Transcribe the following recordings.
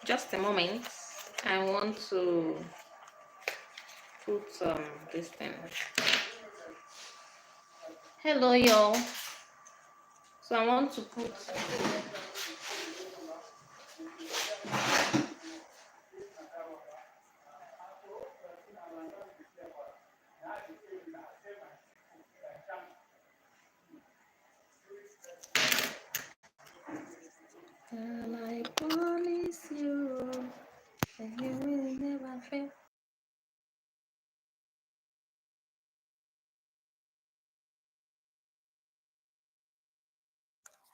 Just a moment. I want to put this thing. Hello, y'all. So I want to put. And I promise you that you will never fail.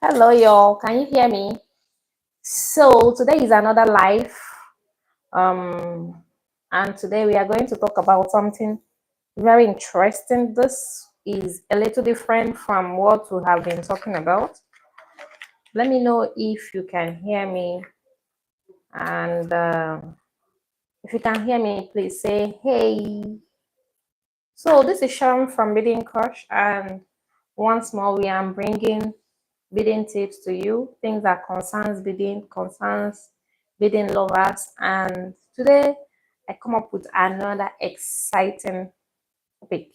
Hello, y'all. Can you hear me? So today is another live, and today we are going to talk about something very interesting. This is a little different from what we have been talking about. Let me know if you can hear me, and if you can hear me, please say hey. So this is Sharon from Beading Crush, and once more we are bringing beading tips to you, things that concerns beading lovers. And today I come up with another exciting topic,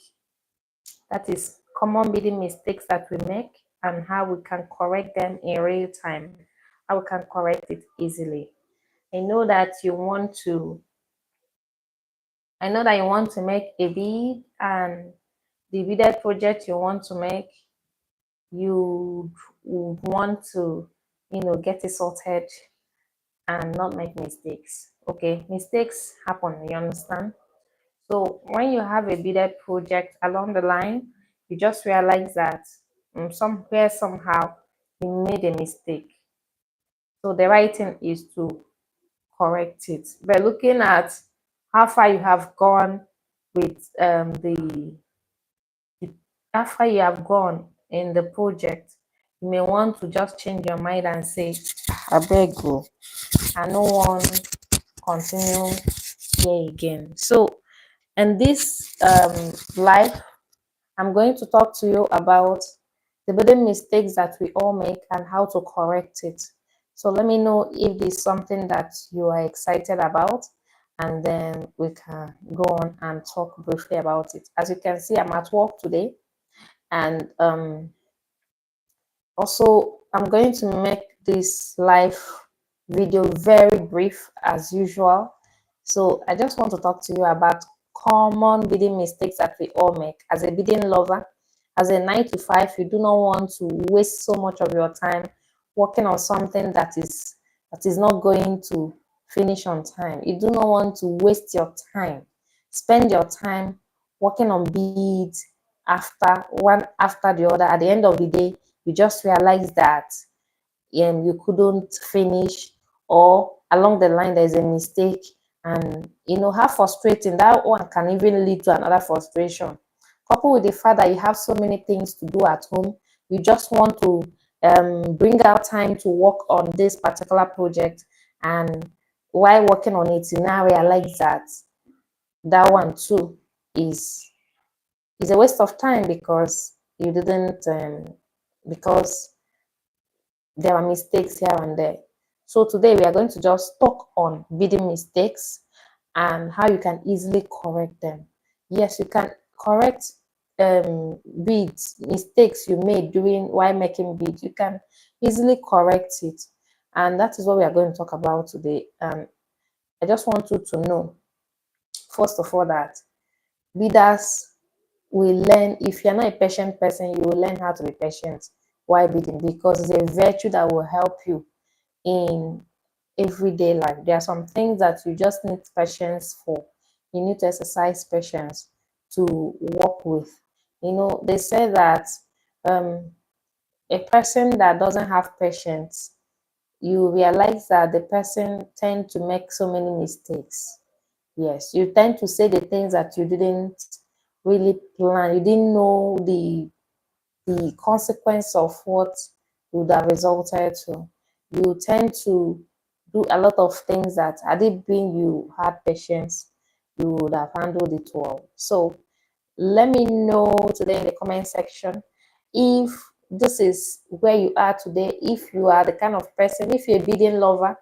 that is common beading mistakes that we make and how we can correct them in real time, how we can correct it easily. I know that you want to make a bead, and the beaded project you want to make, you would want to get it sorted and not make mistakes. Okay, mistakes happen, you understand? So when you have a beaded project along the line, you just realize that somewhere, somehow, you made a mistake. So the right thing is to correct it by looking at how far you have gone with how far you have gone in the project. You may want to just change your mind and say, I beg you, I no one continue here again. So in this live, I'm going to talk to you about the beading mistakes that we all make and how to correct it. So let me know if there's something that you are excited about, and then we can go on and talk briefly about it. As you can see, I'm at work today, and also I'm going to make this live video very brief as usual. So I just want to talk to you about common beading mistakes that we all make. As a beading lover, as a 9 to 5, you do not want to waste so much of your time working on something that is not going to finish on time. You do not want to waste your time. Spend your time working on beads after one after the other. At the end of the day, you just realize that you couldn't finish, or along the line there's a mistake, and how frustrating that one can even lead to another frustration. Coupled with the fact that you have so many things to do at home, you just want to bring out time to work on this particular project, and while working on it, you now realize that that one too is a waste of time because you didn't because there are mistakes here and there. So today we are going to just talk on beading mistakes and how you can easily correct them. Yes, you can correct beads mistakes you made during while making beads. You can easily correct it, and that is what we are going to talk about today. I just want you to know, first of all, that beaders will learn. If you're not a patient person, you will learn how to be patient while beading, because it's a virtue that will help you in everyday life. There are some things that you just need patience for. You need to exercise patience to work with. They say that um, a person that doesn't have patience, you realize that the person tend to make so many mistakes. Yes, you tend to say the things that you didn't really plan. You didn't know the consequence of what would have resulted to. You tend to do a lot of things that, had it been you had patience, you would have handled it well. So let me know today in the comment section if this is where you are today, if you are the kind of person, if you're a beading lover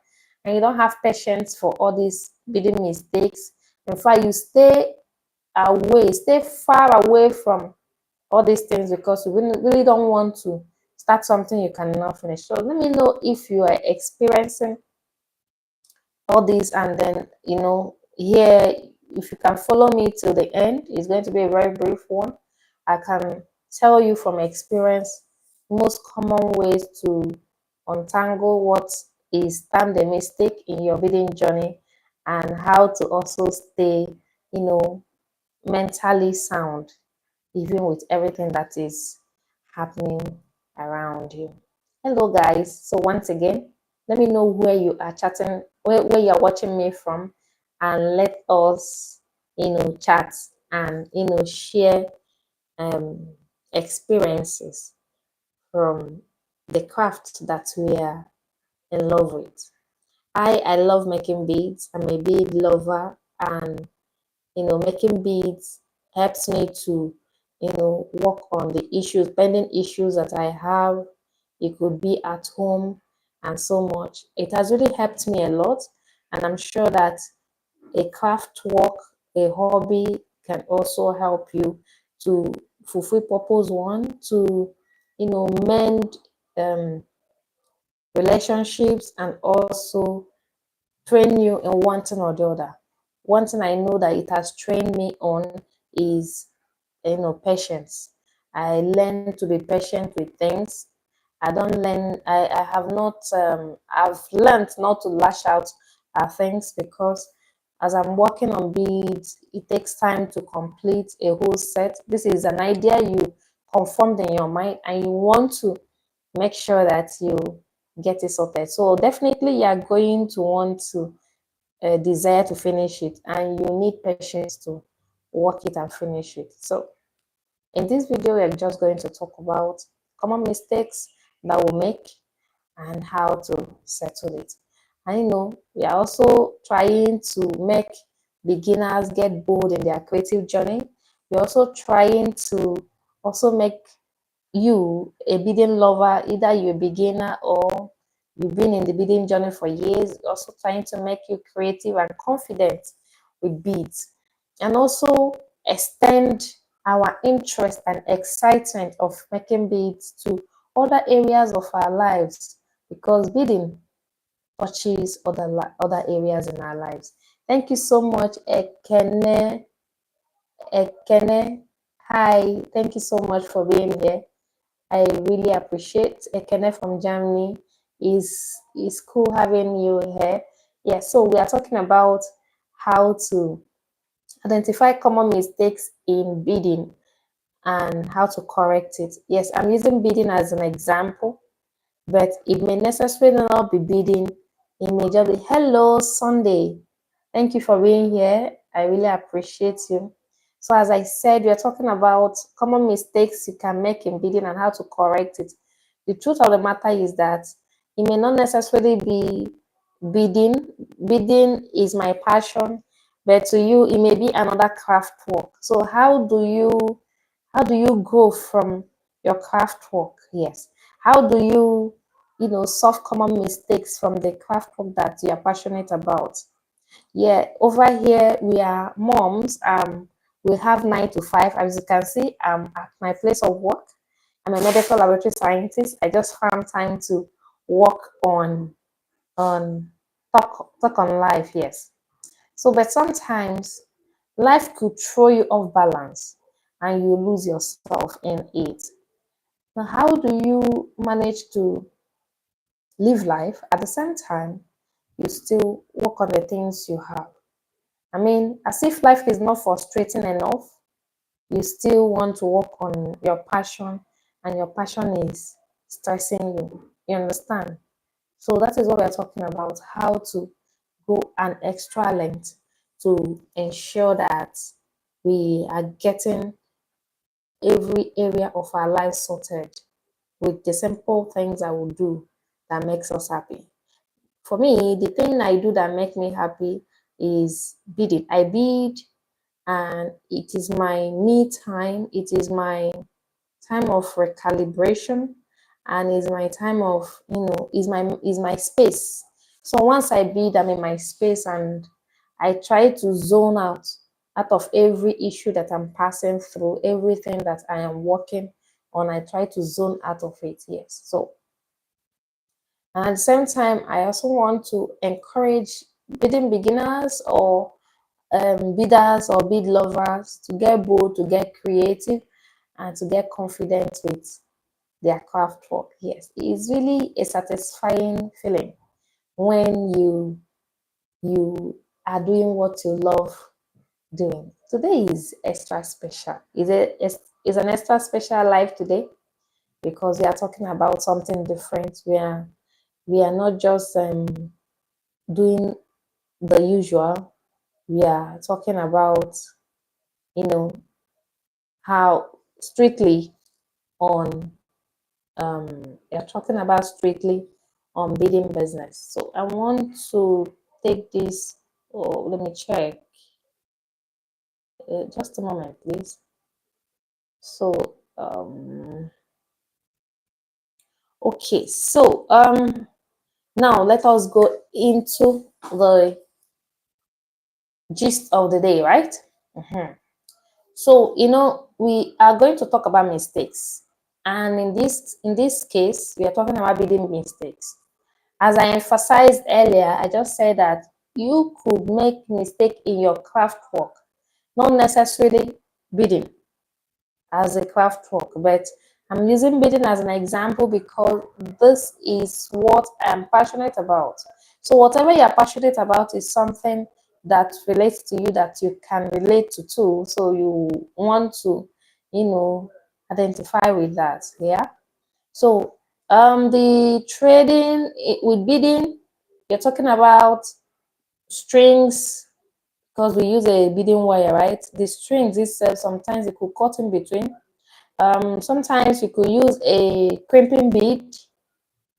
and you don't have patience for all these beading mistakes, in fact, you stay away, stay far away from all these things because you really don't want to start something you cannot finish. So let me know if you are experiencing all these, and then here, if you can follow me till the end, it's going to be a very brief one. I can tell you from experience most common ways to untangle what is termed a mistake in your bidding journey, and how to also stay mentally sound even with everything that is happening around you. Hello guys, so once again, let me know where you are chatting, where you are watching me from, and let us chat and share um experiences from the craft that we are in love with. I love making beads. I'm a bead lover, and making beads helps me to work on the issues, pending issues that I have. It could be at home and so much. It has really helped me a lot, and I'm sure that a craft work, a hobby, can also help you to fulfill purpose one, to mend relationships, and also train you in one thing or the other. One thing I know that it has trained me on is patience. I learn to be patient with things. I don't learn I have not I've learned not to lash out at things, because as I'm working on beads, it takes time to complete a whole set. This is an idea you conformed in your mind, and you want to make sure that you get it sorted. So definitely you are going to want to desire to finish it, and you need patience to work it and finish it. So in this video, we're just going to talk about common mistakes that we make and how to settle it. And we are also trying to make beginners get bold in their creative journey. We're also trying to also make you a beading lover, either you're a beginner or you've been in the beading journey for years, also trying to make you creative and confident with beads, and also extend our interest and excitement of making beads to other areas of our lives, because beading touches other areas in our lives. Thank you so much, Ekene. Hi, thank you so much for being here. I really appreciate Ekene from Germany. Is cool having you here. Yeah, so we are talking about how to identify common mistakes in beading and how to correct it. Yes, I'm using beading as an example, but it may necessarily not be beading. It may just be hello Sunday. Thank you for being here. I really appreciate you. So as I said, we are talking about common mistakes you can make in beading and how to correct it. The truth of the matter is that it may not necessarily be beading. Beading is my passion, but to you it may be another craft work. So how do you grow from your craft work? Yes. How do you solve common mistakes from the craft work that you are passionate about? Yeah, over here we are moms. We have 9 to 5. As you can see, I'm at my place of work. I'm a medical laboratory scientist. I just found time to work on talk on life. Yes. So, but sometimes life could throw you off balance, and you lose yourself in it. Now, how do you manage to live life at the same time you still work on the things you have? I mean, as if life is not frustrating enough, you still want to work on your passion, and your passion is stressing you. You understand? So that is what we're talking about, how to go an extra length to ensure that we are getting every area of our life sorted with the simple things I will do that makes us happy. For me, the thing I do that make me happy is beading. I bead, and it is my me time. It is my time of recalibration, and is my time of is my space So once I bead, I'm in my space and I try to zone out of every issue that I'm passing through, everything that I am working on. I try to zone out of it. Yes. So, and at the same time, I also want to encourage beading beginners or bidders or bead lovers to get bold, to get creative, and to get confident with their craft work. Yes, it's really a satisfying feeling when you are doing what you love doing. Today is extra special. Is an extra special life today because we are talking about something different. We are not just doing the usual. We are talking about you know how strictly on we are talking about strictly on bidding business. So I want to take this. Oh, let me check. Just a moment, please. So okay. So now let us go into the gist of the day, right? Mhm. So we are going to talk about mistakes, and in this case, we are talking about bidding mistakes. As I emphasized earlier, I just said that you could make mistake in your craft work, not necessarily bidding as a craft work, but I'm using beading as an example because this is what I'm passionate about. So whatever you're passionate about is something that relates to you, that you can relate to too. So you want to, identify with that. Yeah. So the trading with beading, you're talking about strings because we use a beading wire, right? The strings itself sometimes it could cut in between. Sometimes you could use a crimping bead,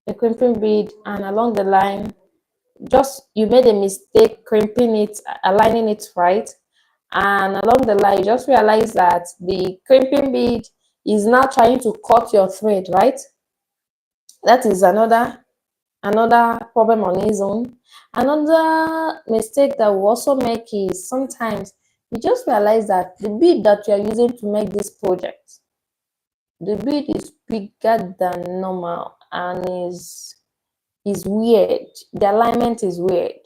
and along the line, just you made a mistake crimping it, aligning it right, and along the line, you just realize that the crimping bead is now trying to cut your thread, right? That is another problem on its own. Another mistake that we also make is sometimes you just realize that the bead that you are using to make this project, the bead is bigger than normal and is weird. The alignment is weird.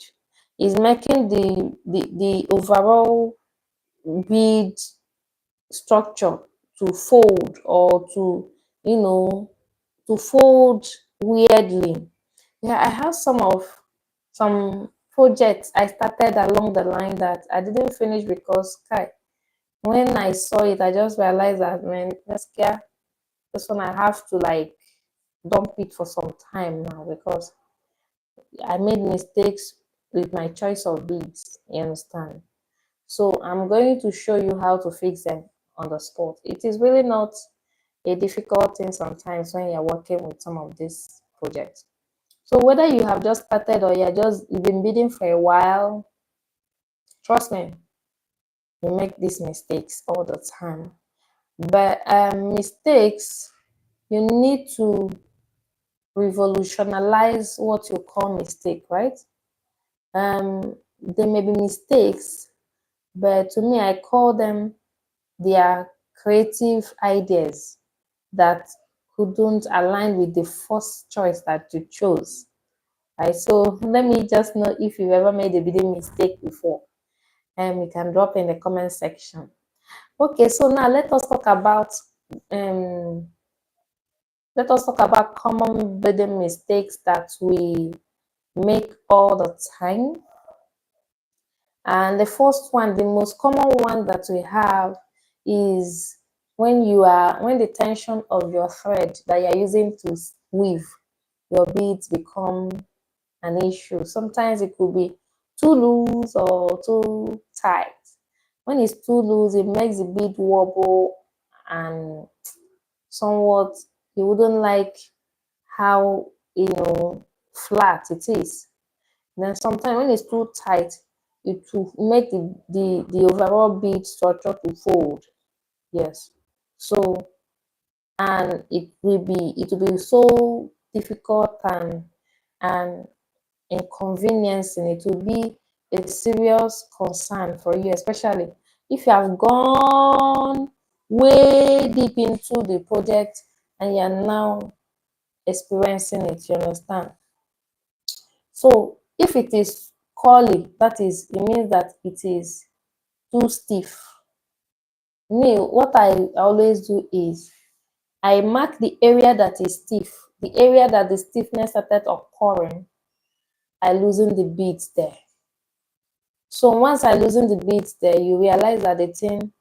It's making the overall bead structure to fold or you know to fold weirdly. Yeah, I have some projects I started along the line that I didn't finish because when I saw it, I just realized that man, this one I have to like dump it for some time now because I made mistakes with my choice of beads. You understand? So I'm going to show you how to fix them on the spot. It is really not a difficult thing sometimes when you're working with some of these projects. So whether you have just started or you've been bidding for a while, trust me, you make these mistakes all the time. But mistakes, you need to revolutionize what you call mistake, right? They may be mistakes, but to me, I call them their creative ideas that couldn't align with the first choice that you chose. Right? So let me just know if you've ever made a bidding mistake before. And you can drop in the comment section. Okay, so now um let us talk about common bidding mistakes that we make all the time. And the first one, the most common one that we have is when the tension of your thread that you're using to weave your beads become an issue. Sometimes it could be too loose or too tight. When it's too loose, it makes the bead wobble and somewhat you wouldn't like how flat it is. Then sometimes when it's too tight, it will make the overall bead structure to fold. Yes. So and it will be so difficult and inconveniencing, it will be a serious concern for you, especially if you have gone way deep into the project and you're now experiencing it, you understand? So if it is curly, that is, it means that it is too stiff. Me, what I always do is I mark the area that is stiff, the area that the stiffness started occurring. I loosen the beads there. So once I loosen the beads there, you realize that the thing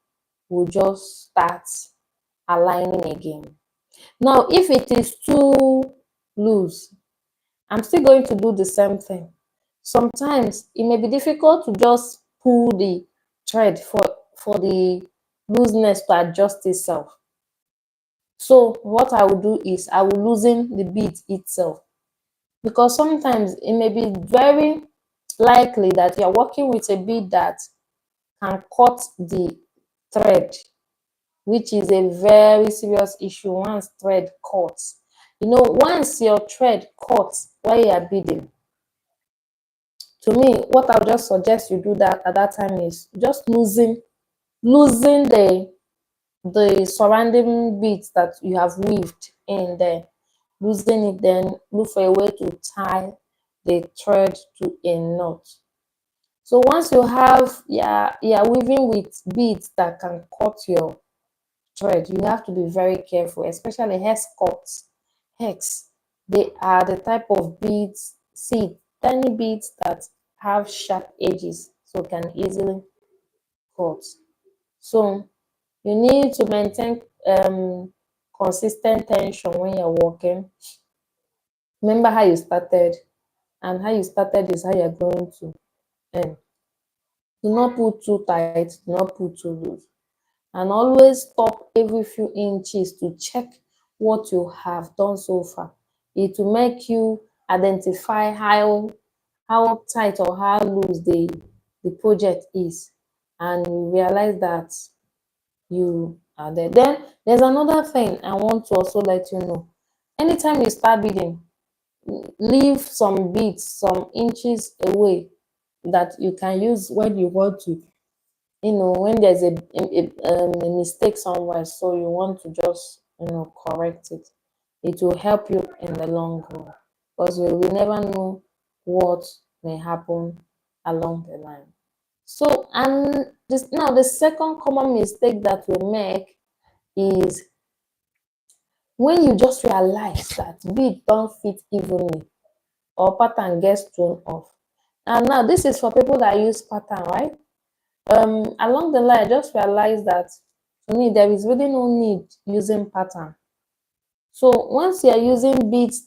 will just start aligning again. Now, if it is too loose, I'm still going to do the same thing. Sometimes it may be difficult to just pull the thread for the looseness to adjust itself. So what I will do is I will loosen the bead itself, because sometimes it may be very likely that you're working with a bead that can cut the thread, which is a very serious issue once thread cuts. You know, once your thread cuts while you are beading, to me, what I would just suggest you do that at that time is just loosen the surrounding beads that you have weaved in there. Loosen it, then look for a way to tie the thread to a knot. So once you have, you're weaving with beads that can cut your thread, you have to be very careful, especially hex cuts. Hex, they are the type of beads, see, tiny beads that have sharp edges, so can easily cut. So you need to maintain consistent tension when you're working. Remember how you started, and how you started is how you're going to end. Do not put too tight, do not put too loose. And always stop every few inches to check what you have done so far. It will make you identify how tight or how loose the project is, and you realize that you are there. Then there's another thing I want to also let you know. Anytime you start beading, leave some beads some inches away that you can use when you want to, you know, when there's a mistake somewhere, so you want to just, you know, correct it. It will help you in the long run, because you will never know what may happen along the line. So, and this now the second common mistake that we make is when you just realize that bead don't fit evenly or pattern gets thrown off. And now this is for people that use pattern, right? Along the line, I just realized that to me there is really no need using pattern. So once you're using beads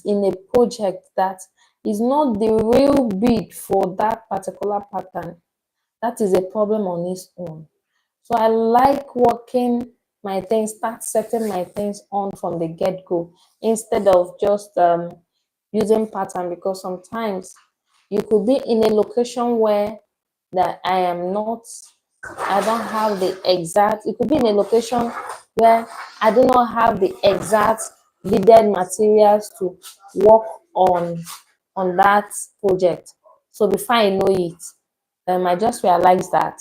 in a project that is not the real bead for that particular pattern, that is a problem on its own. So I like working my things, start setting my things on from the get-go instead of just using pattern, because sometimes you could be in a location where that I don't have the exact, it could be in a location where I do not have the exact beaded materials to work on that project. So before I know it, I just realized that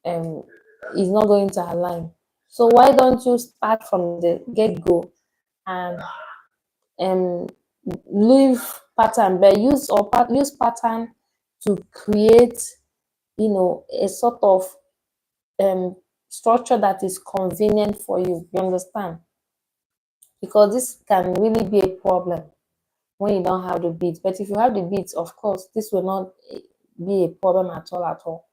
um it's not going to align. So why don't you start from the get-go and um leave pattern, but use pattern to create, you know, a sort of structure that is convenient for you understand? Because this can really be a problem when you don't have the beads. But if you have the beads, of course this will not be a problem at all.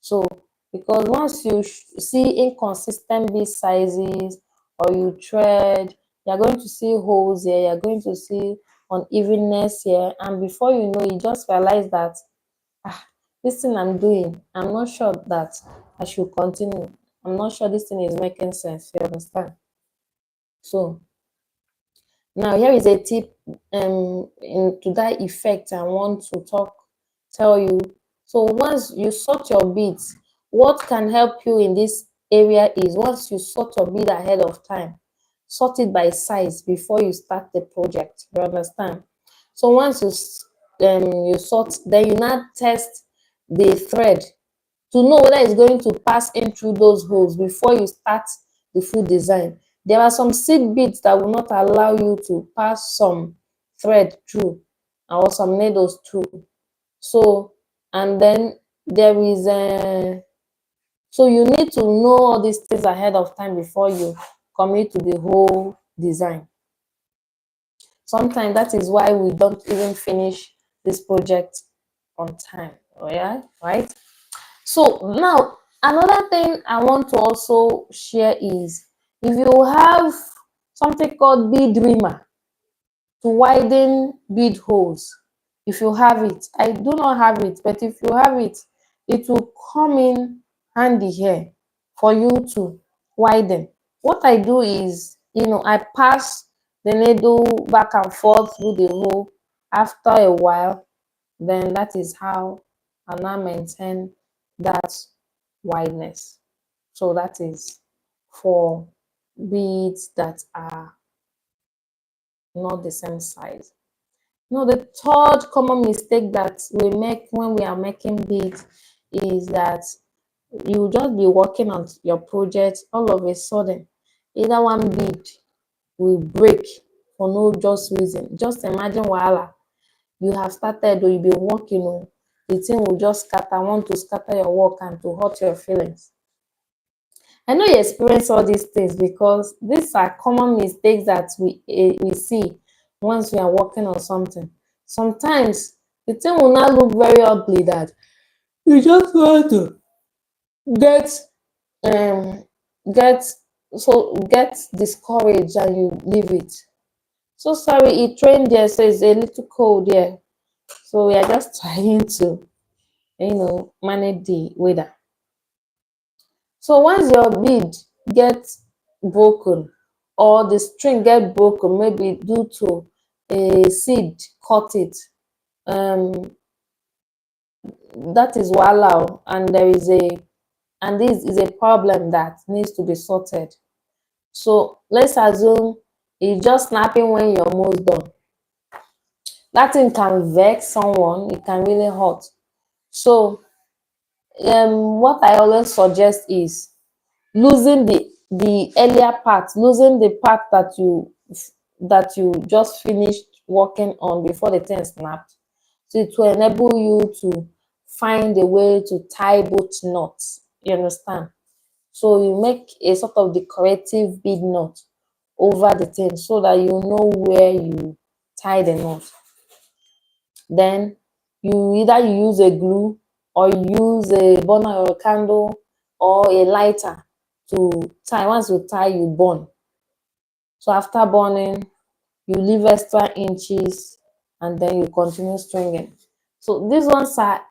So because once you see inconsistent bead sizes, or you thread, you're going to see holes here, you're going to see unevenness here, and before you know, you just realize that this thing I'm doing, I'm not sure that I should continue. I'm not sure this thing is making sense. You understand? So now here is a tip to that effect I want to tell you. So once you sort your beads, what can help you in this area is once you sort your bead ahead of time, sort it by size before you start the project. You understand? So once you sort, then you now test the thread to know whether it's going to pass in through those holes before you start the full design. There are some seed beads that will not allow you to pass some thread through or some needles through. So, and then there is a, so you need to know all these things ahead of time before you commit to the whole design. Sometimes that is why we don't even finish this project on time. Oh yeah, right? So now another thing I want to also share is if you have something called bead rimmer to widen bead holes, if you have it, I do not have it, but if you have it, it will come in handy here for you to widen. What I do is, I pass the needle back and forth through the hole. After a while, then that is how I now maintain that wideness. So that is for beads that are not the same size. Now, the third common mistake that we make when we are making beads is that you just be working on your project, all of a sudden, either one bead will break for no just reason. Just imagine wahala. You have started or you've been working on, the thing will just scatter, want to scatter your work and to hurt your feelings. I know you experience all these things because these are common mistakes that we see once we are working on something. Sometimes the thing will not look very ugly that you just want to get um get get discouraged and you leave it. So sorry, it trained there, so it's a little cold here. So we are just trying to, manage the weather. So once your bead gets broken or the string get broken, maybe due to a seed cut it, um, that is wahala, and this is a problem that needs to be sorted. So let's assume it's just snapping when you're almost done. That thing can vex someone, it can really hurt. So what I always suggest is losing the earlier part, losing the part that you just finished working on before the thing snapped. So it will enable you to find a way to tie both knots. You understand? So you make a sort of decorative bead knot over the thing so that you know where you tie the knot. Then you either use a glue or you use a burner or a candle or a lighter to tie. Once you tie, you burn. So after burning, you leave extra inches and then you continue stringing. So these ones are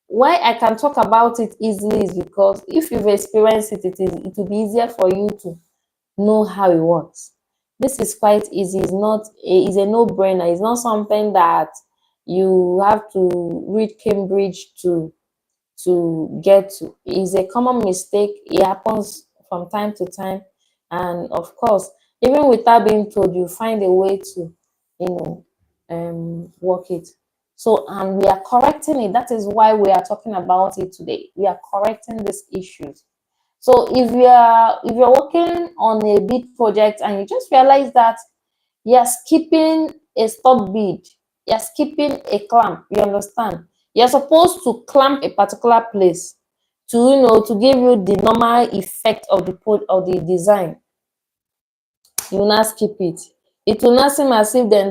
why I can talk about it easily is because if you've experienced it will be easier for you to know how it works. This is quite easy. It's a no-brainer. It's not something that you have to read Cambridge to get to. It's a common mistake. It happens from time to time, and of course, even without being told, you find a way to, work it. So, and we are correcting it. That is why we are talking about it today. We are correcting these issues. So if you're working on a big project and you just realize that you're skipping a stop bead, you're skipping a clamp, you understand? You're supposed to clamp a particular place to give you the normal effect of the design. You will not skip it. It will not seem as if the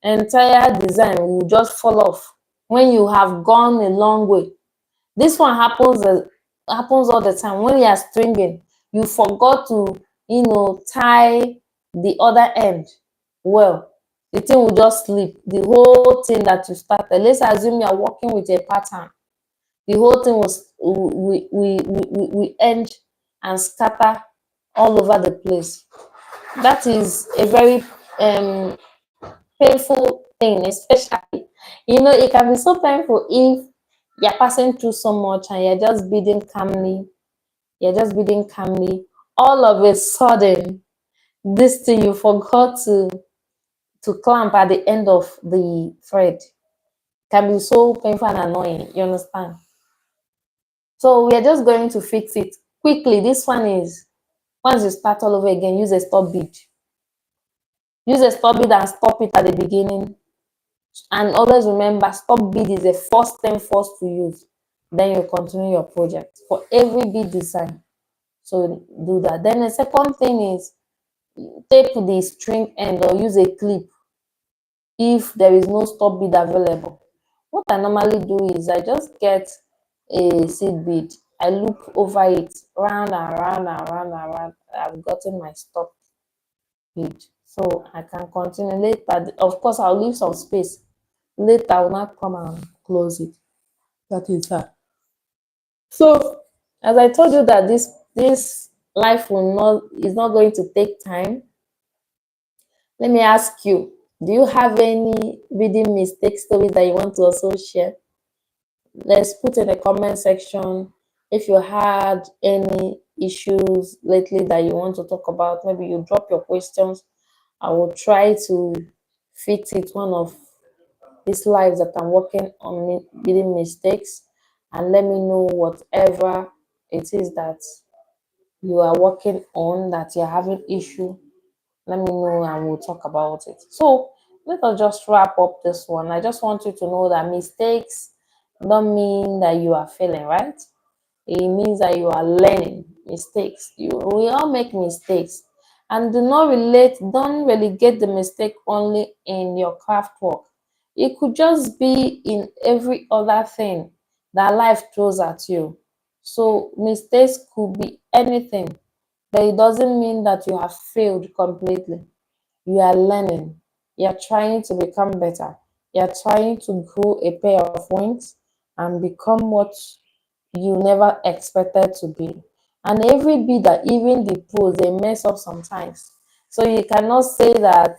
entire design will just fall off when you have gone a long way. This one happens all the time. When you are stringing, you forgot to tie the other end well. The thing will just slip. The whole thing that you started. Let's assume you are working with a pattern. The whole thing will end and scatter all over the place. That is a very painful thing, especially it can be so painful if you're passing through so much and you're just beading calmly, all of a sudden this thing you forgot to to clamp at the end of the thread can be so painful and annoying, you understand? So we are just going to fix it quickly. This one is, once you start all over again, use a stop bead. Use a stop bead and stop it at the beginning. And always remember, stop bead is the first thing first to use. Then you continue your project for every bead design. So do that. Then the second thing is tape the string end or use a clip if there is no stop bead available. What I normally do is I just get a seed bead, I loop over it round and round and round and round. I've gotten my stop bead, so I can continue later. Of course, I'll leave some space. Later, I will not come and close it. That is that. So, as I told you that this life will not is not going to take time. Let me ask you, do you have any reading mistake stories that you want to also share? Let's put in the comment section if you had any issues lately that you want to talk about. Maybe you drop your questions. I will try to fit it one of these lives that I'm working on reading mistakes, and let me know whatever it is that you are working on that you're having issue. Let me know and we'll talk about it. So let us just wrap up this one. I just want you to know that mistakes don't mean that you are failing, right? It means that you are learning. Mistakes, we all make mistakes, and don't relegate the mistake only in your craft work. It could just be in every other thing that life throws at you. So mistakes could be anything, but it doesn't mean that you have failed completely. You are learning. You're trying to become better. You're trying to grow a pair of wings and become what you never expected to be. And every bidder, even the pros, they mess up sometimes. So you cannot say that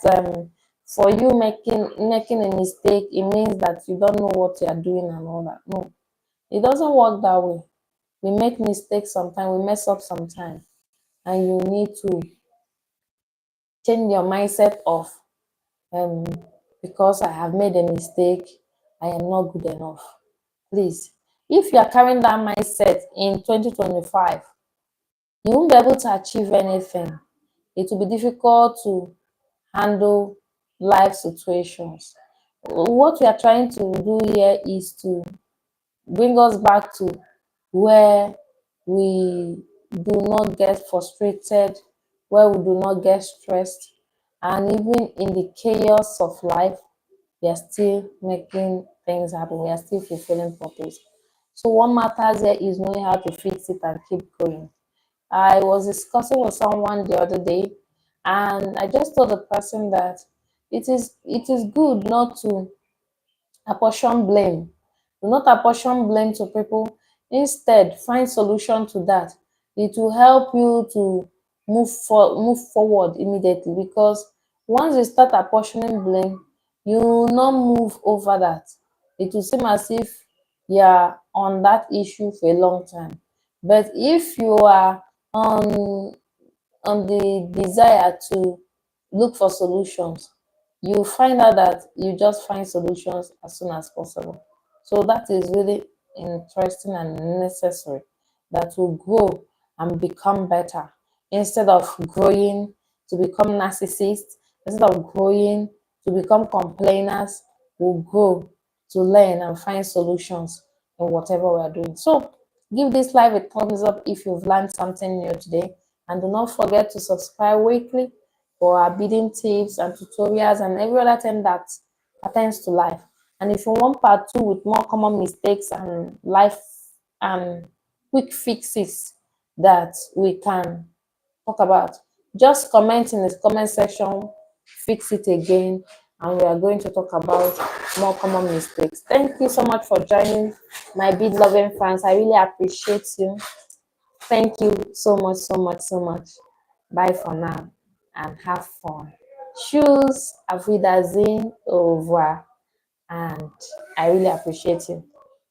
for you making a mistake, it means that you don't know what you are doing and all that. No, it doesn't work that way. We make mistakes sometimes, we mess up sometimes, and you need to change your mindset of um because I have made a mistake, I am not good enough. Please, if you are carrying that mindset in 2025, you won't be able to achieve anything. It will be difficult to handle life situations. What we are trying to do here is to bring us back to where we do not get frustrated, where we do not get stressed, and even in the chaos of life, we are still making things happen. We are still fulfilling purpose. So what matters here is knowing how to fix it and keep going. I was discussing with someone the other day, and I just told the person that it is good not to apportion blame. Do not apportion blame to people. Instead, find solution to that. It will help you to move forward immediately, because once you start apportioning blame, you will not move over that. It will seem as if you are on that issue for a long time. But if you are on the desire to look for solutions, you find out that you just find solutions as soon as possible. So that is really interesting and necessary, that will grow and become better instead of growing to become narcissists, instead of growing to become complainers. Will grow to learn and find solutions in whatever we are doing. So give this live a thumbs up if you've learned something new today, and do not forget to subscribe weekly for our beading tips and tutorials and every other thing that pertains to life. And if you want part 2 with more common mistakes and life and quick fixes that we can talk about, just comment in the comment section, fix it again, and we are going to talk about more common mistakes. Thank you so much for joining, my bead loving fans. I really appreciate you. Thank you so much, so much, so much. Bye for now and have fun. Choose auf Wiedersehen, au revoir, and I really appreciate you.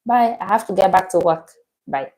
Bye. I have to get back to work. Bye.